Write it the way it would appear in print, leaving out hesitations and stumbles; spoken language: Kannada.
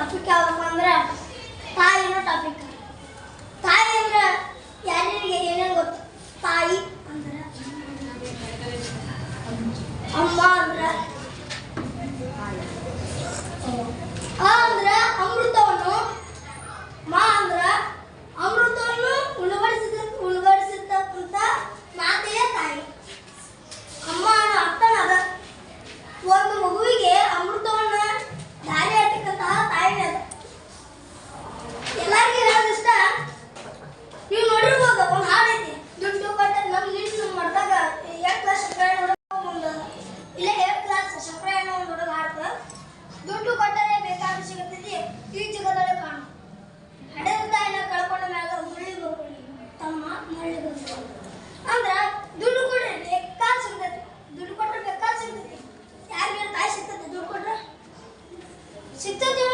ಟಾಪಿಕ್ ಯಾವಪ್ಪ ಅಂದ್ರೆ ತಾಯಿನ ಟಾಪಿಕ್. ತಾಯಿ ಅಂದ್ರೆ ಯಾರಿಗೆ ಏನೇನು ಗೊತ್ತು? ತಾಯಿ ಅಂದ್ರೆ ಅಮ್ಮ ಅಂದ್ರೆ ಆ ಅಂದ್ರೆ ಅಮೃತವನ್ನು, ಮಾ ಅಂದ್ರೆ ಅಮೃತವನ್ನು ಉಣಬಡಿಸಿರ್ತಕ್ಕಂಥ ಮಾತೆಯೇ ತಾಯಿ. ಅಮ್ಮ ಅನ್ನೋ ಅರ್ಥನಾದ ಒಂದು ಮಗುವಿಗೆ ಅಮೃತವನ್ನ ದಾರಿ ಹಾಕತಕ್ಕಂತಹ ತಾಯಿನೇ ಅದ. ಎಲ್ಲರಿಗೂ ಹೇಳೋದಿಷ್ಟ, ನೀವು ನೋಡಿರ್ಬೋದು ಒಂದು ಹಾಡು ಐತಿ, ದುಡ್ಡು ಕೊಟ್ಟರೆ ನಮ್ಮ ನಿಲ್ಸು ಮಾಡಿದಾಗ ಏಟ್ ಕ್ಲಾಸ್ ಶಂಕರ ಒಂದು ಇಲ್ಲೇ 8th ಕ್ಲಾಸ್ ಶಂಕರ ಒಂದು ಹುಡುಗ ಹಾಡ್ತ, ದುಡ್ಡು ಕೊಟ್ಟರೆ ಬೇಕಾದ್ರೂ ಸಿಗುತ್ತೈತಿ ಈ ಜಗದೊಳಗೆ ಕಾಣು, ಹಡೆದ ತಾಯಿನ ಕಳ್ಕೊಂಡ ಮ್ಯಾಗ ಮುಳ್ಳಿ ಬರ್ಕೊಳ್ಳಿ ತಮ್ಮ ಮಳ್ಳಿ ಬರ್ಕೊಳ್ಳಿ. ಅಂದ್ರೆ ದುಡ್ಡು ಕೊಡ್ರಿ ಬೇಕಾದ್ ಸಿಗ್ತೈತಿ, ದುಡ್ಡು ಕೊಟ್ರೆ ಬೇಕಾದ್ ಸಿಗ್ತೈತಿ. ಯಾರಿಗೆ ತಾಯಿ ಸಿಗ್ತೈತಿ? ದುಡ್ಡು ಕೊಟ್ರೆ ಸಿಗ್ತೈತಿ.